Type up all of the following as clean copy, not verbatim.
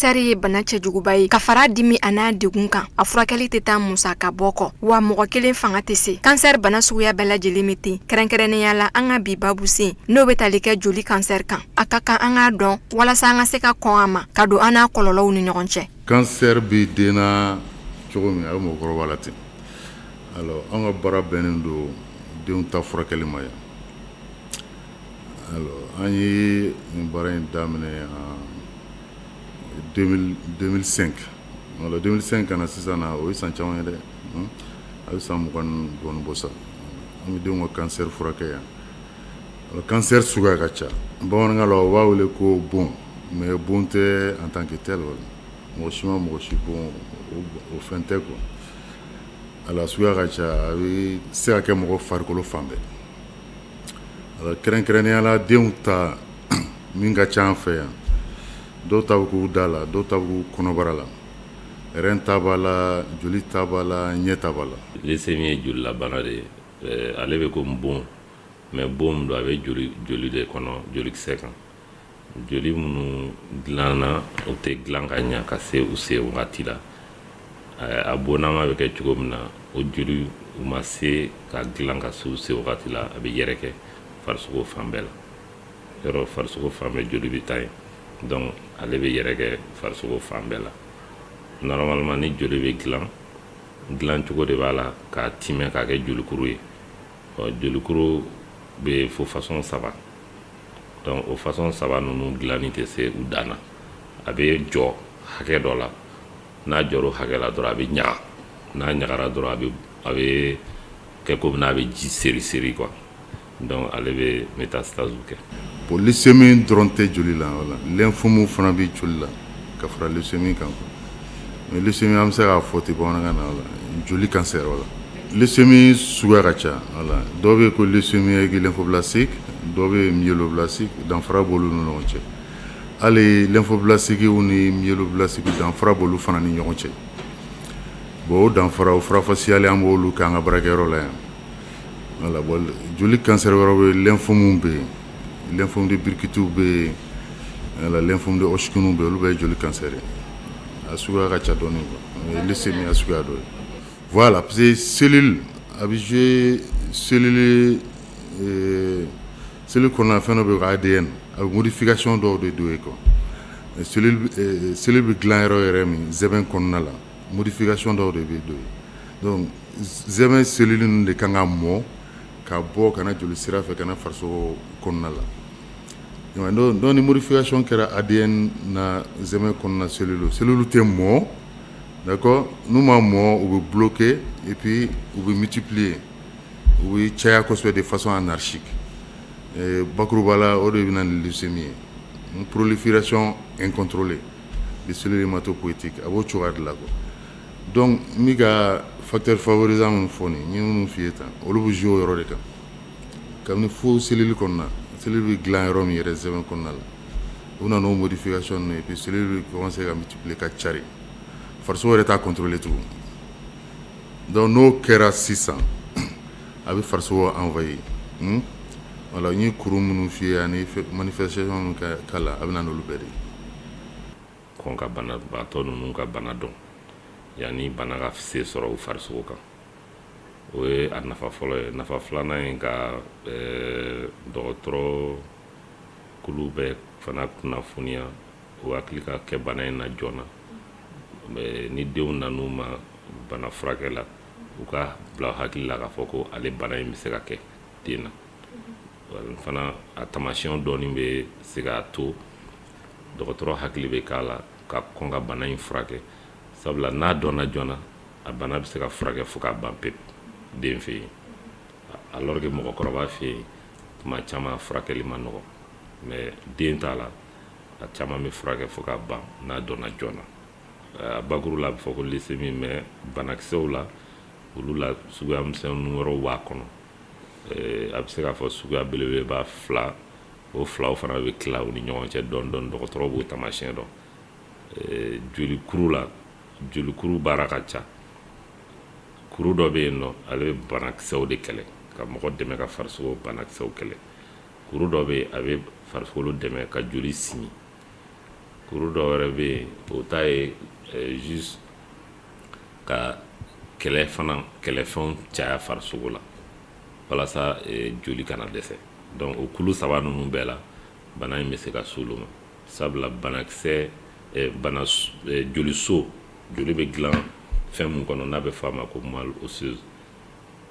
cancer ye bana cɛjuguba ye ka fara dimi ana degun kan a furakɛli tɛ taa musaka bɔ kɔ wa mɔgɔ kelen fanga tɛ se cancer bana suguya bɛɛ lajɛlen bɛ ten kɛrɛnkɛrɛnnenya la an ka bi babu sen n'o bɛ tali kɛ joli cancer kan a ka kan an k'a dɔn walasa an ka se ka kɔn a ma ka don an n'a kɔlɔlɔw ni ɲɔgɔn cɛ. Cancer bɛ den na cogo min a bɛ mɔgɔkɔrɔba la ten alors an ka baara bɛnnen don denw ta furakɛli ma yan alors an ye nin baara in daminɛ en 2005 alors 2005 kana sisan na o ye san caman ye dɛ a bɛ san 20 dɔɔnin bɔ sa an bɛ denw ka cancer furakɛ yan alors cancer suguya ka ca bamanankan la o b'a wele ko bon mais bon tɛ en tant que tel mɔgɔ si ma mɔgɔ si bon o fɛn tɛ quoi alors suguya ka ca a bɛ se ka kɛ mɔgɔ farikolo fan bɛɛ alors kɛrɛnkɛrɛnnenya la denw ta min ka ca an fɛ yan dɔw ta bɛ k'u da la dɔw ta bɛ k'u kɔnɔbara la rein ta b'a la joli ta b'a la ɲɛ ta b'a la. Leucémie ye jolilabana de ye ale bɛ komi bon mais bon min don a bɛ joli de kɔnɔ jolikisɛ kan joli minnu dilanna o tɛ dilan ka ɲa ka se u se wagati la a bonnama bɛ kɛ cogo min na o joli u ma se ka dilan ka se u se wagati la a bɛ yɛrɛkɛ farisogo fan bɛɛ la yɔrɔ farisogo fan bɛɛ joli bɛ taa yen donc ale bɛ yɛrɛkɛ farisogo fan bɛɛ la normalement ni joli bɛ dilan cogo de b'a la k'a timɛ k'a kɛ jolikuru ye jolikuru bɛ fo façon saba donc o façon saba ninnu dilanni tɛ se u dan na a bɛ jɔ hakɛ dɔ la n'a jɔra hakɛ la dɔrɔn a bɛ ɲaga n'a ɲagara dɔrɔn a bɛ kɛ komi n'a bɛ ji seri quoi donc ale bɛ métastase kɛ. bon leucémie dɔrɔn tɛ joli la wala lymphome fana bɛ joli la ka fara leucémie kan mais leucémie an bɛ se k'a fɔ ten bamanankan na wala joli cancer wala leucémie suguya ka ca wala dɔw bɛ yen ko leucémie aiguë lymphoblastique dɔw bɛ yen myéloblastique danfara b'olu ni ɲɔgɔn cɛ hali lymphoblastique ni myéloblastique danfara b'olu fana ni ɲɔgɔn cɛ bon o danfara o farafasiyali an b'olu k'an ka baarakɛyɔrɔ la yan wala bon joli cancer wɛrɛw bɛ yen lymphome bɛ yen lymphome de Burkitt bɛ yen wala lymphome de Hodgkin bɛ yen olu bɛɛ ye joli cancer ye a suguya ka ca dɔɔnin quoi leucémie a suguya dɔ ye voilà parce que cellule a bɛ jouer cellule kɔnɔna fɛn dɔ bɛ yen ko ADN a bɛ modification dɔw de don yen quoi cellule bɛ dilan yɔrɔ yɛrɛ min zɛbɛn kɔnɔna la modification dɔw de bɛ don yen donc zɛbɛn cellule ninnu de kan ka mɔ ka bɔ ka na joli sira fɛ ka na farisogo kɔnɔna la donc ni modification kɛra ADN na zɛbɛn kɔnɔna cellule tɛ mɔ d'accord n'u ma mɔ u bɛ bloquer et puis u bɛ multiplier u bɛ caya kosɛbɛ de façon anarchique bakuruba la o de bɛ na ni leucémie ye une prolifération incontrôlée des cellules hématopoïétiques a b'o cogoya de la quoi donc n bɛ ka facteur favorisant minnu fɔ nin n ye minnu f'i ye tan olu bɛ jouer o yɔrɔ de kan kabini fo cellule kɔnɔna cellule bɛ dilan yɔrɔ min yɛrɛ zɛbɛn kɔnɔna la u nana o modification ninnu et puis cellule bɛ commencer ka multiplier ka cari farisogo yɛrɛ t'a contrôler tugun donc n'o kɛra sisan a bɛ farisogo envahir voilà n ye kuru minnu f'i ye ani manifestation minnu k'a la a bɛ na n'olu bɛɛ de ye. kɔn ka banabaatɔ ninnu ka bana dɔn yanni bana ka se sɔrɔ u farisogo kan o ye a nafa fɔlɔ ye nafa filanan ye ka dɔgɔtɔrɔ kulu bɛɛ fana kunnafoniya o hakili ka kɛ bana in na joona ni denw nan'u ma bana furakɛ la u ka bila hakili la k'a fɔ ko ale bana in bɛ se ka kɛ den na fana a taamasiyɛn dɔɔni bɛ se k'a to dɔgɔtɔrɔ hakili bɛ k'a la ka kɔn ka bana in furakɛ sabula n'a dɔnna joona a bana bɛ se ka furakɛ fo k'a ban pewu den fɛ yen alors que mɔgɔkɔrɔba fɛ yen tuma caman furakɛli ma nɔgɔ mais den ta la a caman bɛ furakɛ fo k'a ban n'a dɔnna joona a bakuru la a bɛ fɔ ko leucémie mais banakisɛw la olu la suguya misɛnnin wɛrɛw b'a kɔnɔ a bɛ se k'a fɔ suguya belebeleba fila o filaw fana bɛ tila u ni ɲɔgɔn cɛ dɔɔnin dɔɔnin dɔgɔtɔrɔ b'o taamasiyɛn dɔn jolikuru la jolikuru baara ka ca kuru dɔ bɛ yen nɔ ale bɛ banakisɛw de kɛlɛ ka mɔgɔ dɛmɛ ka farisogo banakisɛw kɛlɛ kuru dɔ bɛ yen a bɛ farikolo dɛmɛ ka joli simi kuru dɔ wɛrɛ bɛ yen o ta ye juste ka kɛlɛfɛnw caya farisogo la walasa joli kana dɛsɛ donc o kulu 3 ninnu bɛɛ la bana in bɛ se ka s'olu ma sabula banakisɛ joliso joli bɛ dilan fɛn mun kɔnɔ n'a bɛ fɔ a ma ko moelle osseuse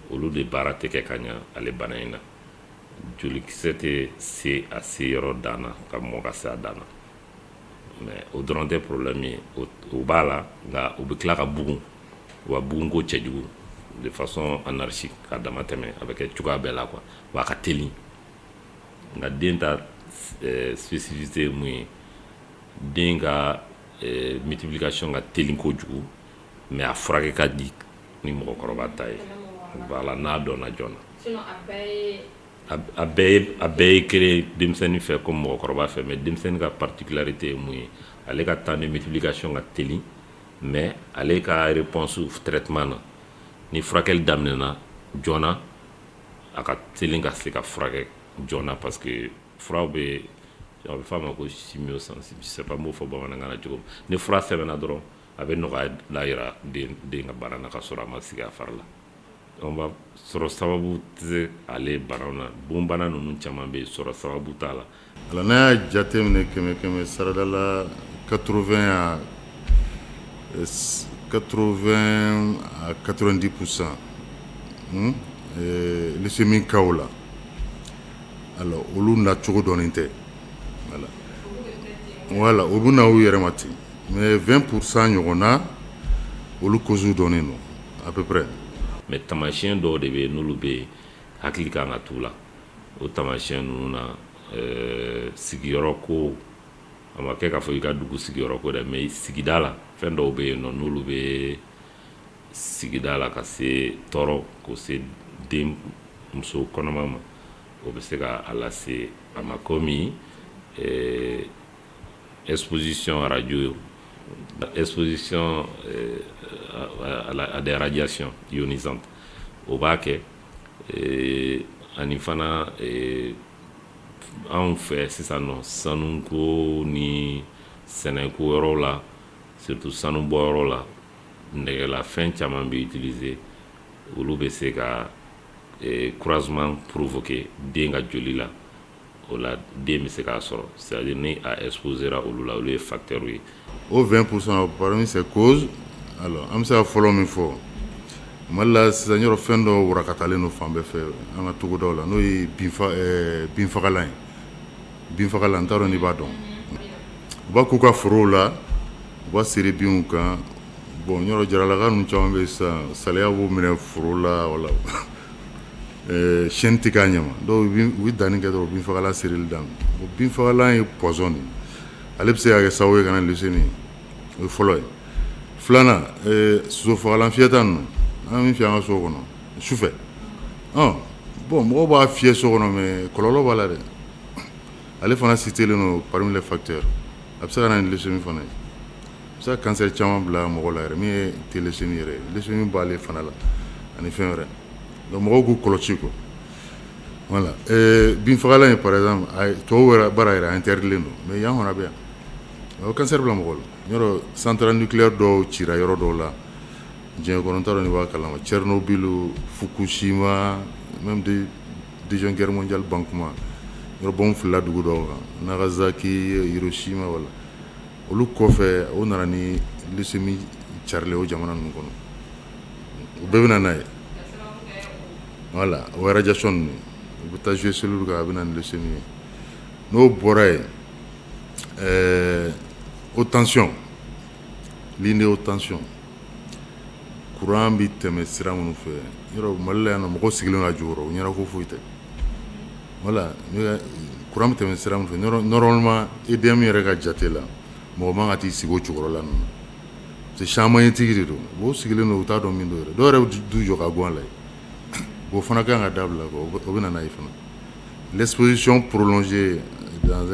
olu de baara tɛ kɛ ka ɲa ale bana in na jolikisɛ tɛ se a se yɔrɔ dan na ka mɔ ka se a dan na mais o dɔrɔn tɛ problème ye o b'a la nka u bɛ tila ka bugun u ka bugun ko cɛjugu de façon anarchique k'a dama tɛmɛ a bɛ kɛ cogoya bɛɛ la quoi wa a ka teli nka den ta spécificité ye mun ye den ka multiplication ka teli kojugu mais a furakɛ ka di ni mɔgɔkɔrɔba ta ye voilà n'a dɔnna joona a bɛɛ ye kelen denmisɛnnin fɛ comme mɔgɔkɔrɔba fɛ mais denmisɛnnin ka particularité ye mun ye ale ka temps de multiplication ka teli mais ale ka réponse traitement na ni furakɛli daminɛna joona a ka teli ka se ka furakɛ joona parce que furaw bɛ a bɛ fɔ a ma ko chimiosensible je sais pas n b'o fɔ bamanankan na cogo min ni fura sɛbɛnna dɔrɔn a bɛ nɔgɔya la yira den ka bana na ka sɔrɔ a ma sigi a fari la on va sɔrɔ sababu tɛ se ale banaw na bon bana ninnu caman bɛ yen sɔrɔ sababu t'a la alors n'a y'a jateminɛ kɛmɛ saradala 80 à 90% leucémie kaw la alors olu nacogo dɔnnen tɛ voilà o bɛ na u yɛrɛ ma ten mais 20% ɲɔgɔnna olu causes dɔnnen don à peu près mais tamasiyɛn dɔw de bɛ yen n'olu bɛ hakili kan ka t'u la o tamasiyɛn ninnu na sigiyɔrɔ ko a ma kɛ k'a fɔ i ka dugu sigiyɔrɔ ko dɛ mais sigida la fɛn dɔw bɛ yen nɔ n'olu bɛ sigida la ka se tɔɔrɔ k'o se den muso kɔnɔma ma o bɛ se ka a lase a ma komi exposition radio exposition à des radiations ionisantes o b'a kɛ ani fana anw fɛ sisan nɔ sanuko ni sɛnɛko yɔrɔ la surtout sanu bɔyɔrɔ la nɛgɛlafɛn caman bɛ utiliser olu bɛ se ka croisement provoquer den ka joli la o la den bɛ se k'a sɔrɔ c'est-à-dire ni a exposera olu la olu ye facteurs ye o 20% parmi ces causes alors an bɛ se ka fɔlɔ min fɔ mali la sisan yɔrɔ fɛn dɔ warakatalen don fan bɛɛ fɛ an ka togodaw la n'o ye binfagalan ye binfagalan n t'a dɔn n'i b'a dɔn u b'a k'u ka forow la u b'a seri binw kan bon yɔrɔ jaralaka ninnu caman bɛ yen sisan salaya b'u minɛ foro la wala siyɛnni tɛ k'a ɲɛma dɔw u bɛ danni kɛ dɔrɔn binfagalan serili daminɛ binfagalan ye poison de ale bɛ se ka kɛ sababu ye ka na leucémie o ye fɔlɔ ye filanan sosofagalan fiyɛta ninnu an bɛ min fiyɛ an ka so kɔnɔ sufɛ bon mɔgɔw b'a fiyɛ so kɔnɔ mais kɔlɔlɔ b'a la dɛ ale fana citelen don parmi les facteurs a bɛ se ka na ni leucémie fana ye a bɛ se ka cancer caman bila mɔgɔ la yɛrɛ min ye tɛ leucémie yɛrɛ ye leucémie b'ale fana la ani fɛn wɛrɛ donc mɔgɔw k'u kɔlɔsi quoi voilà binfagalan ye par exemple tubabu yɛrɛ baara yɛrɛ a interdilen don mais yan fana bɛ yan a bɛ cancer bila mɔgɔ la yɔrɔ centrale nucléaire dɔw cira yɔrɔ dɔw la diɲɛ kɔnɔ n t'a dɔn n'i b'a kalama Tchernobyl Fukushima même deuxième guerre mondiale ban kuma yɔrɔ bombe filila dugu dɔw kan Nagasaki Hiroshima wala olu kɔfɛ o nana ni leucémie carilen o jamana ninnu kɔnɔ u bɛɛ bɛ na n'a ye voilà o radiation ninnu u bɛ taa jouer cellule kan a bɛ na ni leucémie ye n'o bɔra yen haute tension ligne de haute tension courant bɛ tɛmɛ sira minnu fɛ yɔrɔ Mali la yan nɔ mɔgɔw sigilen don a jukɔrɔ u ɲɛna ko foyi tɛ voilà courant bɛ tɛmɛ sira minnu fɛ normalement EDM yɛrɛ ka jate la mɔgɔ man ka t'i sigi o jukɔrɔla ninnu c'est chambre tigi de don o sigilen don u t'a dɔn min don yɛrɛ dɔw yɛrɛ du jɔ ka gun a la o fana kan ka dabila o bɛ na n'a ye fana l'exposition prolongée dans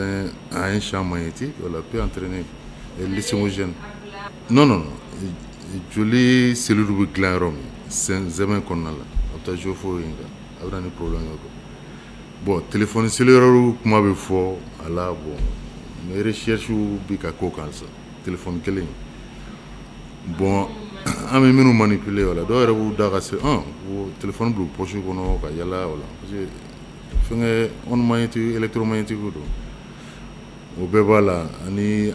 un champ magnétique voilà, peut entraîner leucémogène non joli cellule bɛ dilan yɔrɔ min zɛmɛ kɔnɔna la a bɛ taa jouer fo yen kan a bɛ na ni problème ye quoi bon téléphone cellulaire kuma bɛ fɔ a la bon mais recherche bi ka ko kan sa téléphone kelen bon an bɛ minnu manipuler wala dɔw yɛrɛ b'u da ka se o téléphone bila poche kɔnɔ ka yala wala parce que fɛngɛ onde magnétique électromagnétique don o bɛɛ b'a la ani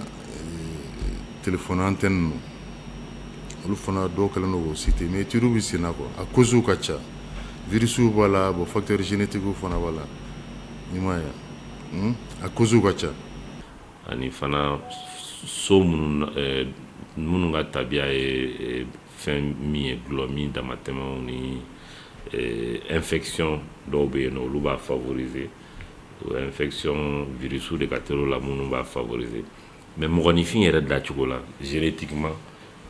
téléphone antenne olu fana dɔw kɛlen don k'o citer mais turu bi sen na quoi a causes ka ca virusiw b'a la bon facteur génétique fana b'a la i m'a ye a causes ka ca ani fana so minnu ka tabiya ye fɛn min ye gulɔ min damatɛmɛw ni infection dɔw bɛ yen nɔ olu b'a favoriser o infection virusiw de ka teli o la minnu b'a favoriser mais mɔgɔninfin yɛrɛ dacogo la génétiquement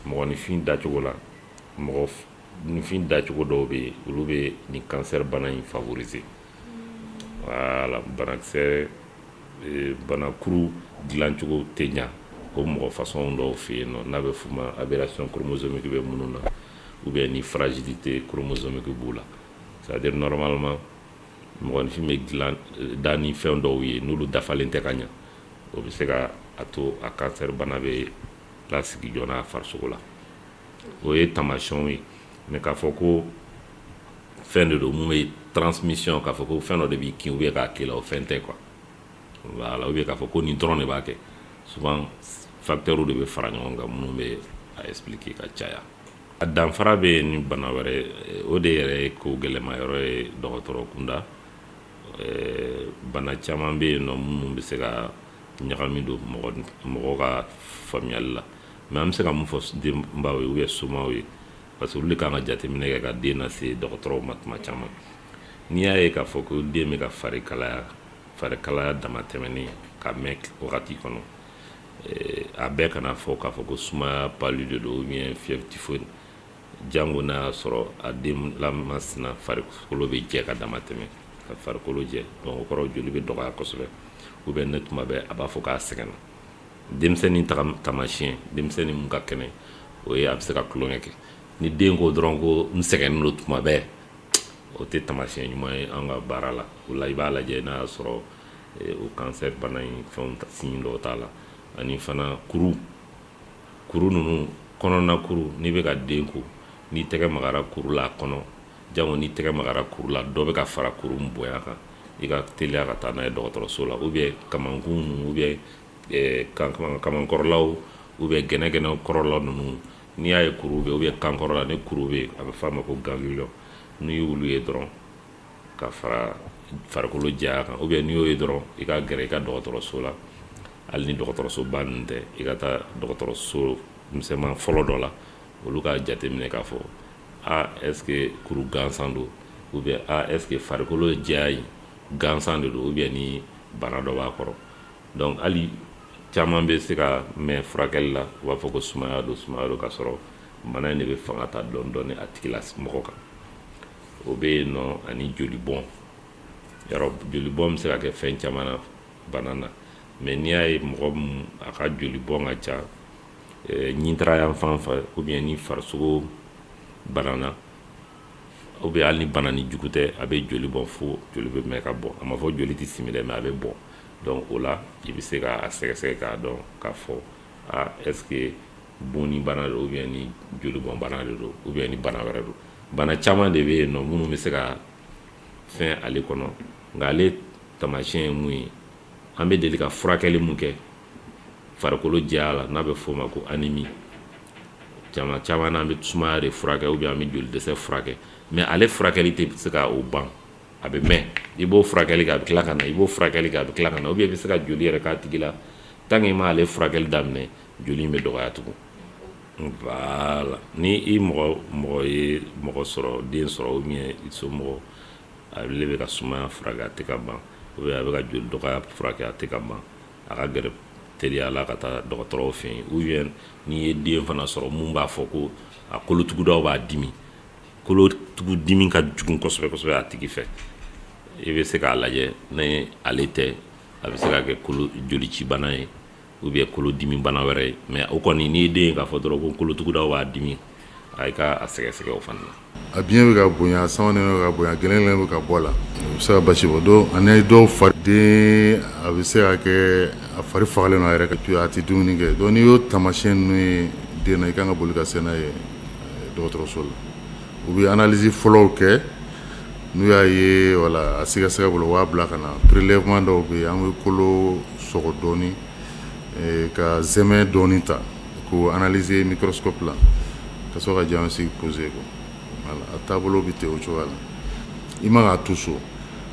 mɔgɔninfin dacogo la mɔgɔninfin dacogo dɔw bɛ yen olu bɛ nin cancer bana in favoriser voilà banakisɛ banakuru dilancogo tɛ ɲa o mɔgɔ façon dɔw fɛ yen nɔ n'a bɛ f'o ma aberration chromosomique bɛ minnu na ou bien ni fragilité chromosomique b'u la c'est à dire normalement mɔgɔninfin bɛ dilan da ni fɛn dɔw ye n'olu dafalen tɛ ka ɲa o bɛ se ka a to a cancer bana bɛ lasigi joona a farisogo la o ye tamasiyɛnw ye mais k'a fɔ ko fɛn de don mun bɛ transmission k'a fɔ ko fɛn dɔ de b'i kin ou bien k'a k'i la o fɛn tɛ quoi voilà ou bien k'a fɔ ko nin dɔrɔn de b'a kɛ souvent facteurs de bɛ fara ɲɔgɔn kan minnu bɛ a expliquer ka caya a danfara bɛ ni bana wɛrɛ o de yɛrɛ ye ko gɛlɛma yɔrɔ ye dɔgɔtɔrɔ kunda bana caman bɛ yen nɔ minnu bɛ se ka ɲagami don mɔgɔ ka faamuyali la mais an bɛ se ka mun fɔ denbaw ye ou bien somaw ye parce que olu de kan ka jateminɛ kɛ ka den lase dɔgɔtɔrɔw ma tuma caman n'i y'a ye k'a fɔ ko den bɛ ka farikalaya damatɛmɛni ka mɛn wagati kɔnɔ a bɛɛ kana fɔ k'a fɔ ko sumaya palu de don ou bien fièvre typhoïde jango n'a y'a sɔrɔ a den lamasina farikolo bɛ jɛ ka damatɛmɛ ka farikolo jɛ donc o kɔrɔ joli bɛ dɔgɔya kosɛbɛ ou bien ne tuma bɛɛ a b'a fɔ k'a sɛgɛnna denmisɛnnin tamasiyɛn denmisɛnnin mun ka kɛnɛ o ye a bɛ se ka tulonkɛ kɛ ni den ko dɔrɔn ko n sɛgɛnnen don tuma bɛɛ o tɛ tamasiyɛn ɲuman ye an ka baara la o la i b'a lajɛ n'a y'a sɔrɔ o cancer bana in fɛnw signe dɔw t'a la ani fana kuru ninnu kɔnɔna kuru n'i bɛ ka den ko n'i tɛgɛ magara kuru la a kɔnɔ jango n'i tɛgɛ magara kuru la dɔ bɛ ka fara kuru min bonya kan i ka teliya ka taa n'a ye dɔgɔtɔrɔso la ou bien kamankun ninnu ou bien kamankɔrɔlaw ou bien gɛnɛgɛnɛ kɔrɔlaw ninnu n'i y'a ye kuru bɛ ou bien kankɔrɔla ni kuru bɛ a bɛ f'a ma ko ganglion n'i y'olu ye dɔrɔn ka fara farikolo jɛya kan ou bien n'i y'o ye dɔrɔn i ka gɛrɛ i ka dɔgɔtɔrɔso la hali ni dɔgɔtɔrɔsoba ninnu tɛ i ka taa dɔgɔtɔrɔso misɛnman fɔlɔ dɔ la olu ka jateminɛ k'a fɔ est ce que kuru gansan don ou bien est ce que farikolo jɛya in gansan de don ou bien ni bana dɔ b'a kɔrɔ donc hali caman bɛ se ka mɛn furakɛli la u b'a fɔ ko sumaya don k'a sɔrɔ bana in de bɛ fanga ta dɔɔni dɔɔni a tigi la mɔgɔ kan o bɛ yen nɔ ani joli bɔn yɔrɔ joli bɔn bɛ se ka kɛ fɛn caman na bana na mais n'i y'a ye mɔgɔ min a ka joli bɔn ka ca ɲintara yan fan fɛ ou bien ni farisogo banana ou bien hali ni bana ni jugu tɛ a bɛ joli bɔn fo joli bɛ mɛn ka bɔ a ma fɔ joli tɛ simi dɛ mais a bɛ bɔn donc o la i bɛ se k'a sɛgɛsɛgɛ k'a dɔn k'a fɔ est ce que bon ni bana don ou bien ni joli bɔn bana de don ou bien ni bana wɛrɛ don bana caman de bɛ yen nɔ minnu bɛ se ka fɛn ale kɔnɔ nka ale tamasiyɛn ye mun ye an bɛ deli ka furakɛli mun kɛ farikolo jɛya la n'a bɛ f'o ma ko anémie caman na an bɛ sumaya de furakɛ ou bien an bɛ joli dɛsɛ furakɛ mais ale furakɛli tɛ se ka o ban a bɛ mɛn i b'o furakɛli kɛ a bɛ tila ka na i b'o furakɛli kɛ a bɛ tila ka na ou bien i bɛ se ka joli yɛrɛ k'a tigi la tant que i ma ale furakɛli daminɛ joli in bɛ dɔgɔya tugun voilà ni i mɔgɔ ye mɔgɔ sɔrɔ den sɔrɔ ou bien i somɔgɔ ale bɛ ka sumaya furakɛ a tɛ ka ban ou bien a bɛ ka joli dɔgɔya furakɛ a tɛ ka ban a ka gɛrɛ teliya la ka taa dɔgɔtɔrɔw fɛ yen ou bien n'i ye den fana sɔrɔ mun b'a fɔ ko a kolotugudaw b'a dimi kolotugu dimi ka jugu kosɛbɛ kosɛbɛ a tigi fɛ i bɛ se k'a lajɛ ni ale tɛ a bɛ se ka kɛ jolici bana ye ou bien kolodimi bana wɛrɛ ye mais o kɔni n'i ye den ye k'a fɔ dɔrɔn ko kolotugudaw b'a dimi k'a ka a sɛgɛsɛgɛ o fana na. A biɲɛ bɛ ka bonya, sama nɛnɛ bɛ ka bonya, gɛlɛn bɛ ka bɔ a la. O bɛ se ka basi bɔ don ani dɔw fari den a bɛ se ka kɛ a fari fagalen don a yɛrɛ ka to a tɛ dumuni kɛ donc n'i y'o taamasiyɛn ninnu ye den na i kan ka boli ka se n'a ye dɔgɔtɔrɔso la. U bɛ analyse fɔlɔw kɛ n'u y'a ye wala a sɛgɛsɛgɛ bolo u b'a bila ka na prélèvement dɔw bɛ yen an bɛ kolo sɔgɔ dɔɔni ka zɛmɛ dɔɔni ta k'o analyser microscope la ka sɔrɔ ka diagnostic poser quoi. Voilà, a taabolo bɛ ten o cogoya la. I man k'a to so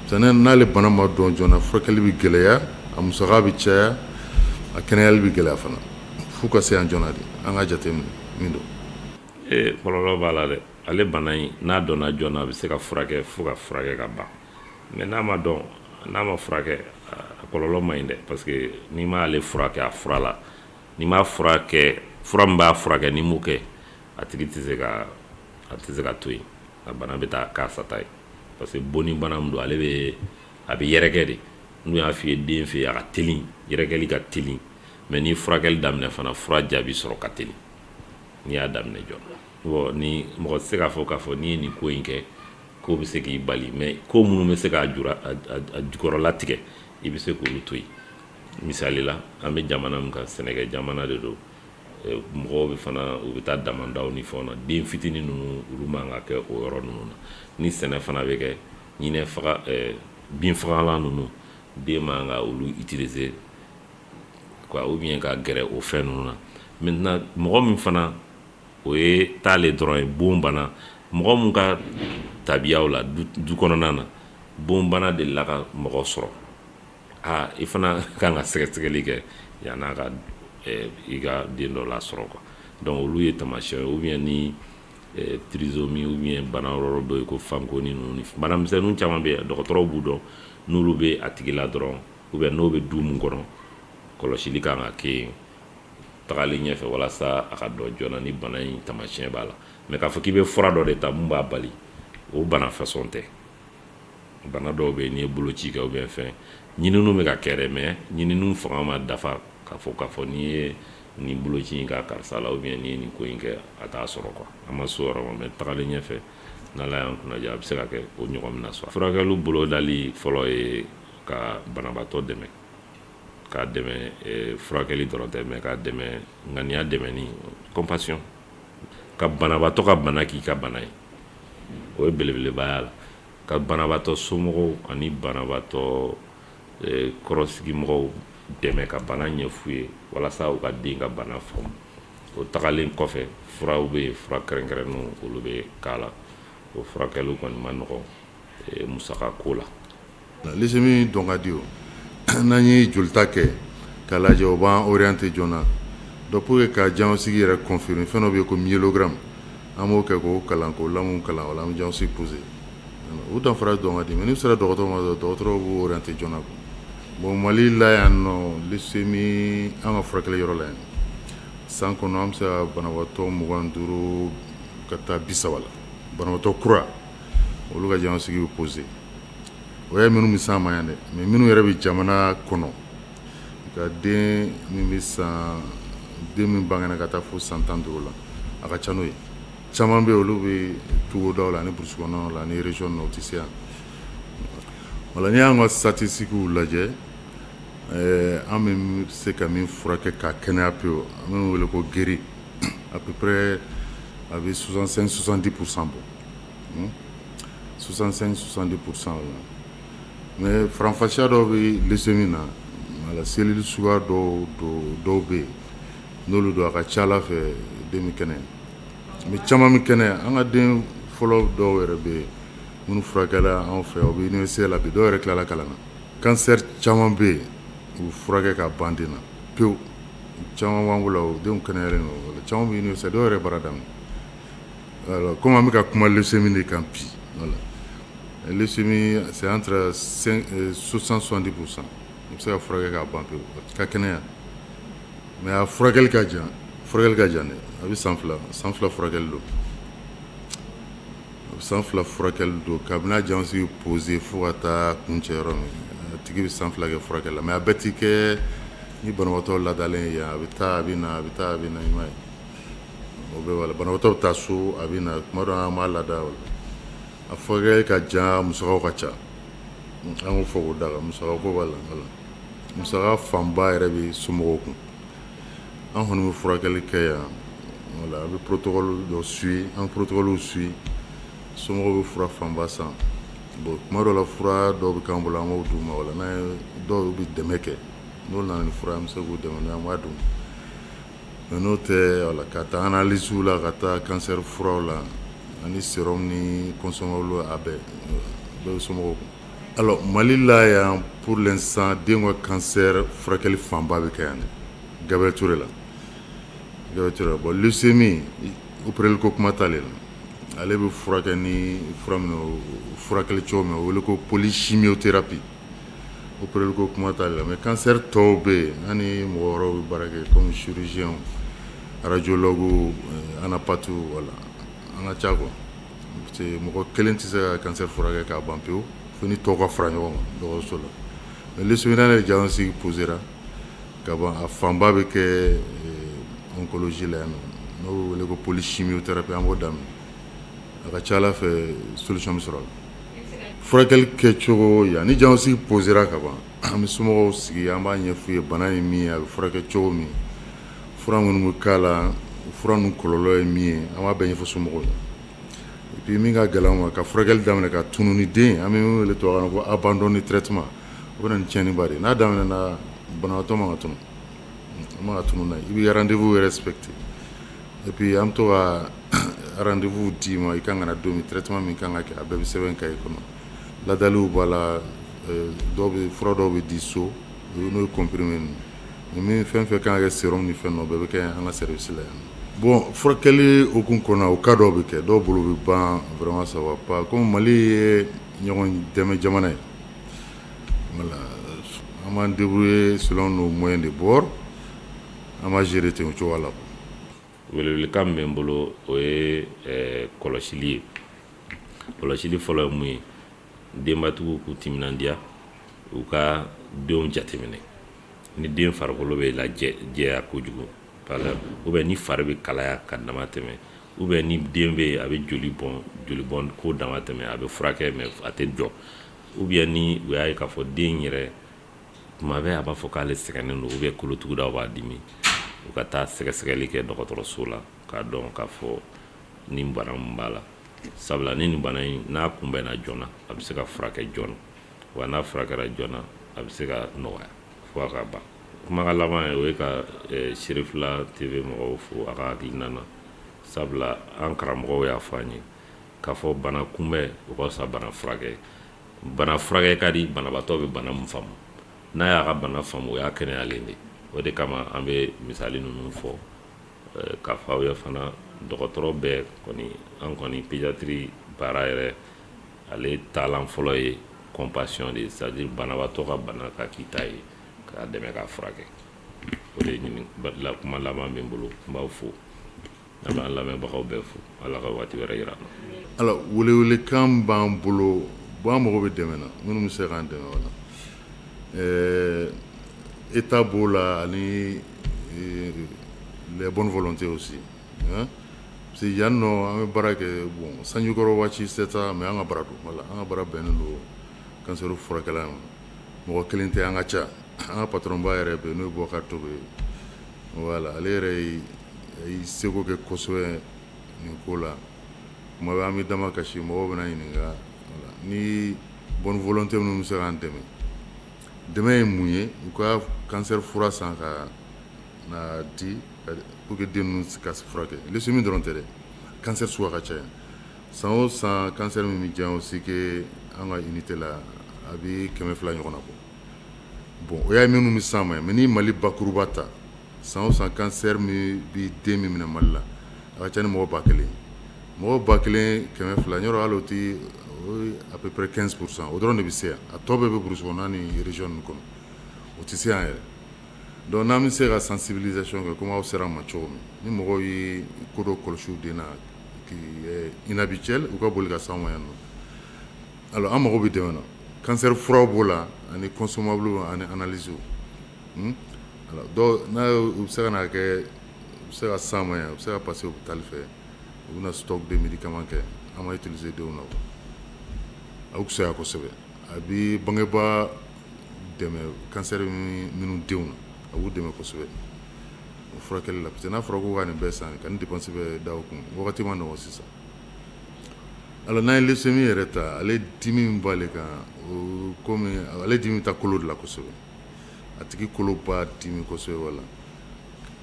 parce que n'ale bana ma dɔn joona furakɛli bɛ gɛlɛya, a musaka bɛ caya, a kɛnɛyali bɛ gɛlɛya fana f'u ka se yan joona de an ka jateminɛ min don. Kɔlɔlɔ b'a la dɛ, ale bana in n'a dɔnna joona a bɛ se ka furakɛ fo ka furakɛ ka ban mais n'a ma dɔn n'a ma furakɛ a kɔlɔlɔ man ɲi dɛ parce que n'i m'ale furakɛ a fura la n'i m'a furakɛ fura min b'a furakɛ n'i m'o kɛ a tigi tɛ se ka to yen a bana bɛ taa k'a sata ye parce que bonni bana min don ale bɛ a bɛ yɛrɛkɛ de n'u y'a f'i ye den fɛ yen a ka teli yɛrɛkɛli ka teli mais ni furakɛli daminɛ fana fura jaabi sɔrɔ ka teli n'i y'a daminɛ joona. Bon ni mɔgɔ tɛ se k'a fɔ n'i ye nin ko in kɛ ko bɛ se k'i bali mais ko minnu bɛ se k'a jukɔrɔ latigɛ i bɛ se k'olu to yen misali la an bɛ jamana min kan Sɛnɛgɛ jamana de don mɔgɔw bɛ fana u bɛ taa damandaw ni fɛnw na den fitinin ninnu olu man ka kɛ o yɔrɔ ninnu na ni sɛnɛ fana bɛ kɛ ɲinɛ faga bin fagalan ninnu den man ka olu utiliser quoi ou bien ka gɛrɛ o fɛn ninnu na maintenant mɔgɔ min fana o ye t'ale dɔrɔn ye bon bana mɔgɔ min ka tabiyaw la du kɔnɔna na bon bana delila ka mɔgɔ sɔrɔ i fana kan ka sɛgɛsɛgɛli kɛ yan'a ka i ka den dɔ lasɔrɔ quoi donc olu ye taamasiyɛn ou bien ni trisomie ou bien bana wɛrɛ dɔ ye ko fankoni ninnu banamisɛnninw caman bɛ yen dɔgɔtɔrɔw b'u dɔn n'olu bɛ a tigi la dɔrɔn ou bien n'o bɛ du mun kɔnɔ kɔlɔsili kan ka kɛ yen tagalen ɲɛfɛ walasa a ka dɔn joona ni bana in taamasiyɛn b'a la mais k'a fɔ k'i bɛ fura dɔ de ta mun b'a bali o bana façon tɛ bana dɔw bɛ yen n'i ye boloci kɛ ou bien fɛn ɲininiw bɛ ka kɛ dɛ mais ɲininiw fanga ma dafa k'a fɔ n'i ye nin boloci in k'a karisa la ou bien n'i ye nin ko in kɛ a t'a sɔrɔ quoi a ma s'o yɔrɔ ma mais tagalen ɲɛfɛ n'Ala y'an kunnaja a bɛ se ka kɛ o ɲɔgɔn bɛna sɔrɔ furakɛliw bolodali fɔlɔ ye ka banabaatɔ dɛmɛ k'a dɛmɛ furakɛli dɔrɔn tɛ mais k'a dɛmɛ ŋaniya dɛmɛ ni compassion ka banabaatɔ ka bana k'i ka bana ye o ye belebelebaya la ka banabaatɔ somɔgɔw ani banabaatɔ kɔrɔsigimɔgɔw dɛmɛ ka bana ɲɛf'u ye walasa u ka den ka bana faamu o tagalen kɔfɛ furaw bɛ yen fura kɛrɛnkɛrɛnnenw olu bɛ k'a la o furakɛliw kɔni ma nɔgɔn musaka ko la. leucémie dɔn ka di o n'an ye jolita kɛ k'a lajɛ o b'an orienté joona donc pour que ka diagnostic yɛrɛ confirmer fɛn dɔ bɛ yen ko myélogramme an b'o kɛ k'o kalan k'o lamu kalan o la an bɛ diagnostic poser o danfara dɔn ka di mais n'i sera dɔgɔtɔrɔ ma dɔgɔtɔrɔw b'o orienté joona bon Mali la yan nɔ leucémie an ka furakɛli yɔrɔ la yan san kɔnɔ an bɛ se ka banabaatɔ 25 ka taa 30 la banabaatɔ kura olu ka diagnostic bɛ poser o ye minnu bɛ s'an ma yan dɛ mais minnu yɛrɛ bɛ jamana kɔnɔ ka den min bɛ san den min bangena ka taa fo san 15 la a ka ca n'o ye caman bɛ olu bɛ togodaw la ani burusi kɔnɔnaw la ani région ninnu o tɛ se yan wala n'i y'an ka statistiques lajɛ an bɛ se ka min furakɛ ka kɛnɛya pewu an bɛ wele ko guéri à peu près a bɛ 65-70% bɔ 65-70% mais faranfasiya dɔw bɛ leucémie na wala selile suguya dɔw bɛ yen n'olu don a ka ca Ala fɛ den bɛ kɛnɛya mais caman bɛ kɛnɛya an ka den fɔlɔ dɔw yɛrɛ bɛ yen minnu furakɛla anw fɛ o bɛ université la bi dɔw yɛrɛ tilala kalan na cancer caman bɛ yen u furakɛ ka ban den na pewu caman b'an bolo o denw kɛnɛyalen don caman bɛ université dɔw yɛrɛ baara daminɛ alors comme an bɛ ka kuma leucémie de kan bi voilà leucémie c'est entre 60-70% i bɛ se ka furakɛ ka ban pewu ka kɛnɛya mais a furakɛli ka jan dɛ a bɛ san fila furakɛli don san fila furakɛli don kabini a diagnostic poser fo ka taa kuncɛ yɔrɔ min a tigi bɛ san fila kɛ furakɛli la mais a bɛɛ ti kɛ ni banabaatɔ ladalen ye yan a bɛ taa a bɛ na i m'a ye o bɛ wala banabaatɔ bɛ taa so a bɛ na kuma dɔ an b'a lada wala a furakɛli ka jan musakaw ka ca an k'o fɔ k'o da kan musaka ko b'a la wala musaka fanba yɛrɛ bɛ somɔgɔw kun an kɔni bɛ furakɛli kɛ yan wala a bɛ protocole dɔ suit an protocole suit somɔgɔw bɛ fura fanba san bon kuma dɔ la fura dɔw bɛ k'an bolo an b'o d'u ma wala n'an ye dɔw bɛ dɛmɛ kɛ n'o nana ni fura an bɛ se k'u dɛmɛ n'an b'a d'u ma mais n'o tɛ wala ka taa analyse la ka taa cancer furaw la ani sérum ni consommables a bɛɛ bɛ somɔgɔw kun alors Mali la yan pour l'instant den ka cancer furakɛli fanba bɛ kɛ yan Gabriel Touré la bon leucémie opereli ko kuma t'ale la ale bɛ furakɛ ni fura min furakɛli cogo min o wele ko polychimiothérapie opereli ko kuma t'ale la mais cancer tɔw bɛ yen an ni mɔgɔ wɛrɛw bɛ baara kɛ comme chirurgien radiologue anapathe wala an ka ca quoi parce que mɔgɔ kelen tɛ se ka cancer furakɛ k'a ban pewu fo ni tɔw ka fara ɲɔgɔn kan dɔgɔtɔrɔso la mais leucémie de diagnostic posera ka ban a fanba bɛ kɛ oncologie la yan n'o bɛ wele ko polychimiothérapie an b'o daminɛ a ka ca ala fɛ solution bɛ sɔrɔ a la furakɛli kɛcogo yan ni diagnostic posera ka ban an bɛ somɔgɔw sigi an b'a ɲɛf'u ye bana ye min ye a bɛ furakɛ cogo min fura minnu bɛ k'a la fura ninnu kɔlɔlɔ ye min ye an b'a bɛɛ ɲɛfɔ somɔgɔw ye et puis min ka gɛlɛn ma ka furakɛli daminɛ ka tunu ni den an bɛ min wele tubabukan na ko abandon traitement o bɛ na ni tiɲɛniba de ye n'a daminɛna banabaatɔ man ka tunu man ka tunu n'a ye i b'i ka rendez-vous respecté et puis an bɛ to ka rendez-vous d'i ma i kan ka na don min traitement min kan ka kɛ a bɛɛ bɛ sɛbɛn cahier kɔnɔ ladaliw b'a la dɔw bɛ fura dɔw bɛ di so n'o ye comprimé ninnu min fɛn fɛn kan ka kɛ sérum ni fɛn dɔ bɛɛ bɛ kɛ an ka service la yan bon furakɛli hukumu kɔnɔ o cas dɔw bɛ kɛ dɔw bolo bɛ ban vraiment ça va pas comme Mali ye ɲɔgɔn dɛmɛ jamana ye voilà an b'an débrouiller selon nos moyens de bord an b'a gérer ten o cogoya la welewelekan min bɛ n bolo o ye kɔlɔsili ye kɔlɔsili fɔlɔ ye mun ye denbatigiw k'u timinandiya u ka denw jateminɛ ni den farikolo bɛ lajɛya kojugu ou bien ni fari bɛ kalaya ka dama tɛmɛ ou bien ni den bɛ a bɛ joli bɔn ko dama tɛmɛ a bɛ furakɛ mais a tɛ jɔ ou bien ni u y'a ye k'a fɔ den yɛrɛ tuma bɛɛ a b'a fɔ k'ale sɛgɛnnen don ou bien kolotugudaw b'a dimi u ka taa sɛgɛsɛgɛli kɛ dɔgɔtɔrɔso la k'a dɔn k'a fɔ ni bana min b'a la sabula ni nin bana in n'a kunbɛnna joona a bɛ se ka furakɛ joona wa n'a furakɛra joona a bɛ se ka nɔgɔya fo a ka ban kumakan laban ye o ye ka Sherifila TV mɔgɔw fo a ka hakilina na sabula an karamɔgɔw y'a fɔ an ye k'a fɔ bana kunbɛn o ka fisa bana furakɛ bana furakɛ ka di banabaatɔ bɛ bana min faamu n'a y'a ka bana faamu o y'a kɛnɛyalen de o de kama an bɛ misali ninnu fɔ k'a fɔ aw ye fana dɔgɔtɔrɔ bɛɛ kɔni an kɔni pédiatrie baara yɛrɛ ale taalan fɔlɔ ye compassion de c'est-à-dire banabaatɔ ka bana ka k'i ta ye k'a dɛmɛ k'a furakɛ o de ye kuma laban bɛ n bolo n b'aw fo an b'an lamɛnbagaw bɛɛ fo ala ka waati wɛrɛ yira an na. alors welewelekan b'an bolo bon an mago bɛ dɛmɛ na minnu bɛ se k'an dɛmɛ o la état b'o la ani les bonnes volontés aussi parce que yan nɔ an bɛ baara kɛ bon sanjikɔrɔ waati c'est ça mais an ka baara don voilà an ka baara bɛnnen don cancer furakɛla ma mɔgɔ kelen tɛ an ka ca an ka patron ba yɛrɛ bɛ n'o ye Boubacar Togo ye voilà ale yɛrɛ ye seko kɛ kosɛbɛ nin ko la kuma bɛ an bɛ dama kasi mɔgɔw bɛna ɲininka ni bonne volonté minnu bɛ se k'an dɛmɛ dɛmɛ ye mun ye u ka cancer fura san ka na di pour que den ninnu ka furakɛ leucémie dɔrɔn tɛ dɛ cancer suguya ka ca yan san o san cancer min bɛ diyan aussi que an ka unité la a bɛ 200 ɲɔgɔn na bɔ bon o y'a minnu bɛ s'an ma mais ni Mali bakuruba ta san o san cancer min bɛ den min minɛ Mali la a ka ca ni mɔgɔ 1000 mɔgɔ 1000 200 yɔrɔ hali o tɛ à peu près 15% o dɔrɔn de bɛ se yan a tɔ bɛɛ bɛ burusi kɔnɔna ni région ninnu kɔnɔ o tɛ se yan yɛrɛ donc n'an bɛ se ka sensibilisation kɛ komi aw sera an ma cogo min ni mɔgɔw ye ko dɔ kɔlɔsi u den na qui est inhabituel u ka boli ka s'anw ma yan nɔ alors an mago bɛ dɛmɛ na cancer furaw b'o la ani consommables ani analyses alors donc n'a u bɛ se ka na kɛ se ka san ma ɲa u bɛ se ka passer hôpital fɛ u bɛna stock de médicaments kɛ an ma utiliser denw na a bɛ fisaya kosɛbɛ a bɛ bangebaa dɛmɛ cancer minnu denw na a b'u dɛmɛ kosɛbɛ o furakɛli la parce que n'a fɔra ko ka nin bɛɛ san ka nin dépense bɛɛ da o kun wagati ma nɔgɔn sisan alors n'an ye leucémie yɛrɛ ta ale dimi min b'ale kan o komi ale dimi ta kolo de la kosɛbɛ a tigi kolo b'a dimi kosɛbɛ wala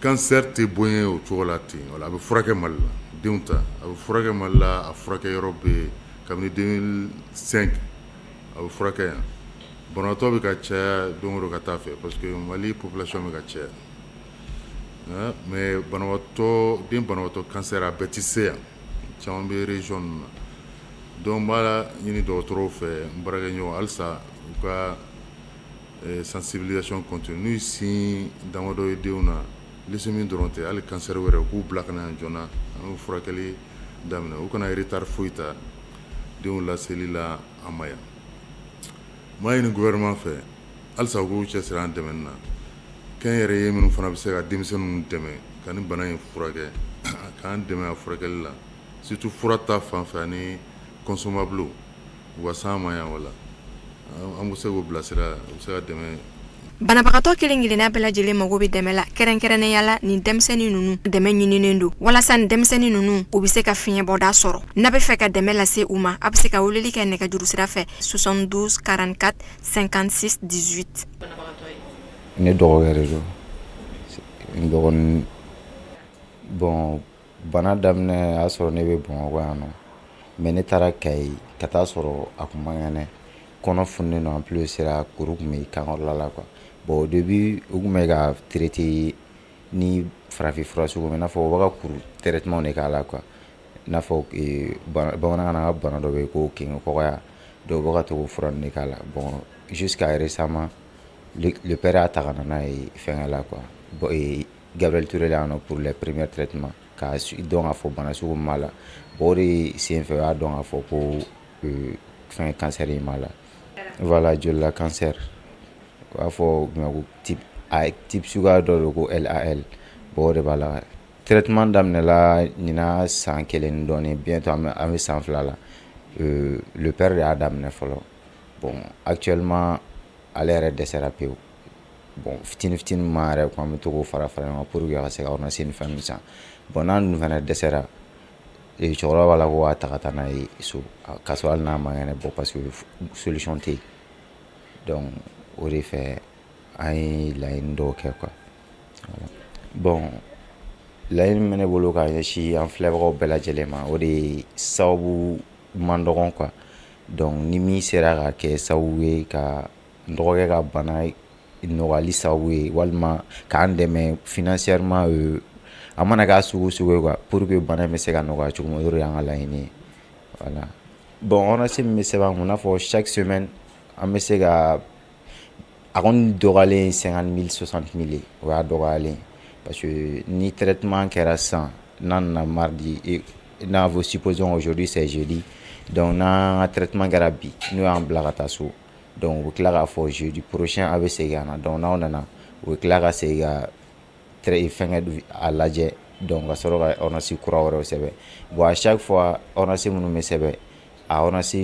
cancer tɛ bonya o cogo la ten wala a bɛ furakɛ Mali la denw ta a bɛ furakɛ Mali la a furakɛ yɔrɔ bɛ kabini 2005 a bɛ furakɛ yan banabaatɔ bɛ ka caya don o don ka taa fɛ parce que Mali population bɛ ka caya mais banabaatɔ cancer a bɛɛ tɛ se yan caman bɛ région ninnu na donc n b'a ɲini dɔgɔtɔrɔw fɛ n baarakɛɲɔgɔn halisa u ka sensibilisation continue n'u sin damadɔ ye denw na leucémie dɔrɔn tɛ hali cancer wɛrɛ u k'u bila ka na yan joona an bɛ furakɛli daminɛ u kana retard foyi ta denw laseli la an ma yan n b'a ɲini gouvernement fɛ halisa u k'u cɛsiri an dɛmɛni na kɛnyɛrɛye minnu fana bɛ se ka denmisɛnninw dɛmɛ ka nin bana in furakɛ k'an dɛmɛ a furakɛli la surtout fura ta fan fɛ ani consommables u ka s'an ma yan wala an bɛ se k'o bilasira u bɛ se ka dɛmɛ. Banabagatɔ kelen kelenna bɛɛ lajɛlen mago bɛ dɛmɛ la kɛrɛnkɛrɛnnenya la nin denmisɛnnin ninnu dɛmɛ ɲininen don walasa nin denmisɛnnin ninnu u bɛ se ka fiɲɛbɔda sɔrɔ n'a bɛ fɛ ka dɛmɛ lase u ma a bɛ se ka weleli kɛ nɛgɛjuru sira fɛ 72 44 56 18. Ne dɔgɔkɛ de don n dɔgɔnin bon bana daminɛ y'a sɔrɔ ne bɛ Bamakɔ yan nɔ mais ne taara Kayi ka taa sɔrɔ a kun man kɛnɛ kɔnɔ fununen don en plus sera kuru kun bɛ kankɔrɔla la quoi bon au début u kun bɛ ka traiter ni farafin fura sugu min i n'a fɔ u bɛ ka kuru traitement de k'a la quoi i n'a fɔ bamanankan na an ka bana dɔ bɛ yen ko kengɛ kɔgɔya donc u bɛ ka to k'o fura ninnu de k'a la bon jusqu'à récemment le père y'a ta ka na n'a ye fɛnkɛ la quoi bon Gabriel Touré la yan nɔ pour les premiers traitements k'a dɔn k'a fɔ bana sugu min b'a la bon o de senfɛ o y'a dɔn k'a fɔ ko fɛn cancer in b'a la voilà jolila cancer u b'a fɔ ko type suguya dɔ de ko LAL bon o de b'a la traitement daminɛla ɲina san kelen ni dɔɔnin bientôt an bɛ san fila la le père de y'a daminɛ fɔlɔ bon actuellement ale yɛrɛ dɛsɛra pewu bon fitini ma yɛrɛ ko an bɛ to k'o fara ɲɔgɔn kan pour que a ka se ka ordonnance ni fɛn ninnu san bon n'a ninnu fana dɛsɛra cɛkɔrɔba b'a la ko k'a ta ka taa n'a ye so k'a sɔrɔ hali n'a man kɛnɛ bon parce que solution tɛ yen donc o de fɛ an ye laɲini dɔw kɛ quoi bon laɲini min bɛ ne bolo ka ɲɛsin an filɛbagaw bɛɛ lajɛlen ma o de ye sababu man dɔgɔn quoi donc ni min sera ka kɛ sababu ye ka n dɔgɔkɛ ka bana nɔgɔyali sababu ye walima k'an dɛmɛ financièrement a mana k'a sugu ye quoi pour que bana in bɛ se ka nɔgɔya cogo min o de y'an ka laɲini ye voilà bon ordonnance min bɛ sɛbɛn an kun i n'a fɔ chaque semaine an bɛ se ka a kɔni dɔgɔyalen 50 000 60 000 ye o y'a dɔgɔyalen parce que ni traitement kɛra sisan n'a nana mardi n'a fɔ supposons aujourd'hui c'est jeudi donc n'an ka traitement kɛra bi n'o y'an bila ka taa so donc u bɛ tila k'a fɔ jeudi prochain a bɛ segin ka na donc n'aw nana u bɛ tila ka segin ka fɛnkɛ a lajɛ donc ka sɔrɔ ka ordonnance kura wɛrɛw sɛbɛn bon à chaque fois ordonnance minnu bɛ sɛbɛn a ordonnance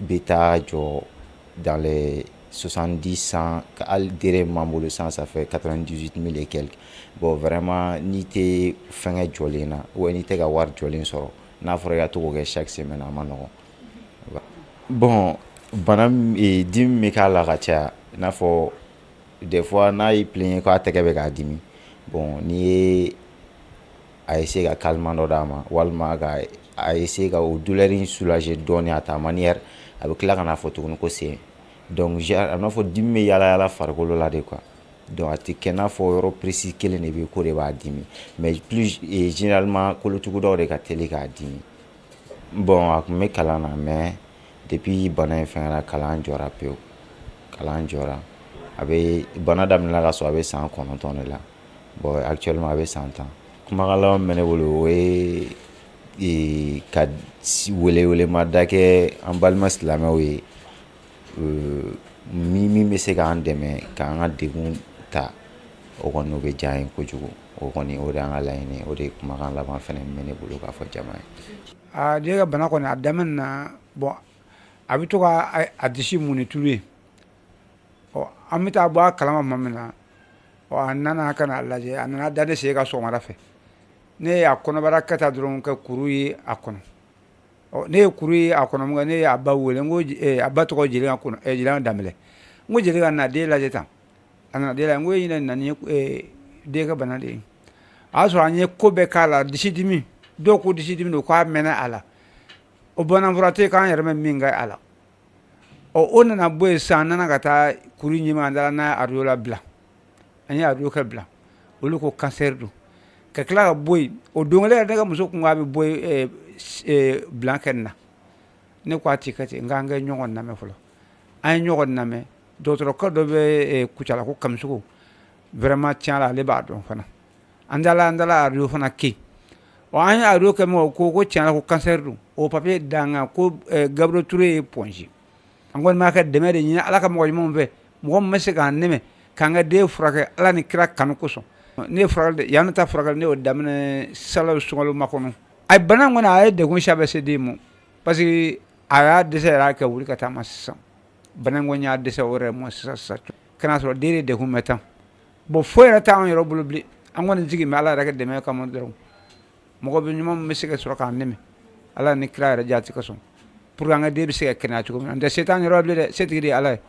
bɛ taa jɔ dans les 70 100 hali dere min b'an bolo sisan ça fait 98 000 et quelques bon vraiment n'i tɛ fɛnkɛ jɔlen na ou n'i tɛ ka wari jɔlen sɔrɔ n'a fɔra i ka to k'o kɛ chaque semaine a ma nɔgɔn bon bana dimi bɛ k'a la ka caya i n'a fɔ des fois n'a y'i plaint k'a tɛgɛ bɛ k'a dimi bon n'i ye a essayer ka calmant dɔ d'a ma walima a essayer ka o douleur in soulager dɔɔnin à ta manière a bɛ tila ka na fɔ tuguni ko sen donc a b'a fɔ dimi bɛ yaala farikolo la de quoi donc a tɛ kɛ n'a fɔ yɔrɔ précis kelen de bɛ ko de b'a dimi mais plus généralement kolotugu dɔw de ka teli k'a dimi bon a tun bɛ kalan na mais depuis bana in fɛngɛra kalan jɔra pewu kalan jɔra a bɛ bana daminɛna ka sɔrɔ a bɛ san 9 de la bon actuellement a bɛ san 10 kumakan laban min bɛ ne bolo o ye ka welewelemada kɛ an balima silamɛw ye min bɛ se k'an dɛmɛ k'an ka degun ta o kɔni o bɛ diya an ye kojugu o kɔni o de y'an ka laɲini o de ye kumakan laban fɛnɛ min bɛ ne bolo k'a fɔ jama ye. Den ka bana kɔni a daminɛ na bon a bɛ to ka a disi mun ni tulu ye an bɛ taa bɔ a kalama tuma min na a nana ka n'a lajɛ a nana da ne sen ka sɔgɔmada fɛ ne ye a kɔnɔbara kɛ ta dɔrɔn ka kuru ye a kɔnɔ ne ye kuru ye a kɔnɔ ne ye a ba wele n ko a ba tɔgɔ Jelikan Danbɛlɛ n ko Jelikan na den lajɛ tan a nana den lajɛ n ko ɲinɛ na ni den ka bana de ye a y'a sɔrɔ an ye ko bɛɛ k'a la disi dimi dɔw ko disi dimi don k'a mɛnna a la o banafura tɛ k'an yɛrɛ mɛ min kɛ a la o nana bɔ yen sisan an nana ka taa kuru ɲimi an taara n'a ye arajo la bila an ye arajo kɛ bila olu ko kansɛri don ka tila ka bɔ yen o don kelen yɛrɛ ne ka muso kun k'a bɛ bɔ yen bilan kɛ nin na ne ko a ti kɛ ten nka an kɛ ɲɔgɔn lamɛn fɔlɔ an ye ɲɔgɔn lamɛn dɔgɔtɔrɔkɛ dɔ bɛ Kucala ko Kamisogo vraiment tiɲɛ la ale b'a dɔn fana an dala arajo fana kɛ an ye arajo kɛ min ko tiɲɛ la ko kansɛri don o papiye d'an kan ko Gabriel Ture ye pɔnsi an kɔni b'a kɛ dɛmɛ de ɲini ala ka mɔgɔ ɲumanw fɛ mɔgɔ min bɛ se k'an dɛmɛ k'an ka den furakɛ ala ni kira kanu kosɔn ne ye furakɛli yan ne ta furakɛli ne y'o daminɛ salaw sunkalo makɔnɔ a bana kɔni a ye degun si bɛ se den ma parce que a y'a dɛsɛ yɛrɛ a kɛ wuli ka taa ma sisan bana kɔni y'a dɛsɛ o yɛrɛ ma sisan kana sɔrɔ den de degun bɛ tan bon foyi yɛrɛ t'anw yɛrɛ bolo bilen an kɔni jigi bɛ ala yɛrɛ ka dɛmɛ kama dɔrɔn mɔgɔ bɛ ɲuman min bɛ se ka sɔrɔ k'an dɛmɛ ala ni kira yɛrɛ jaati ka sɔn pour que an ka den bɛ se ka kɛnɛya cogo min na n tɛ se t'an yɔrɔ bilen dɛ setigi de ye ala ye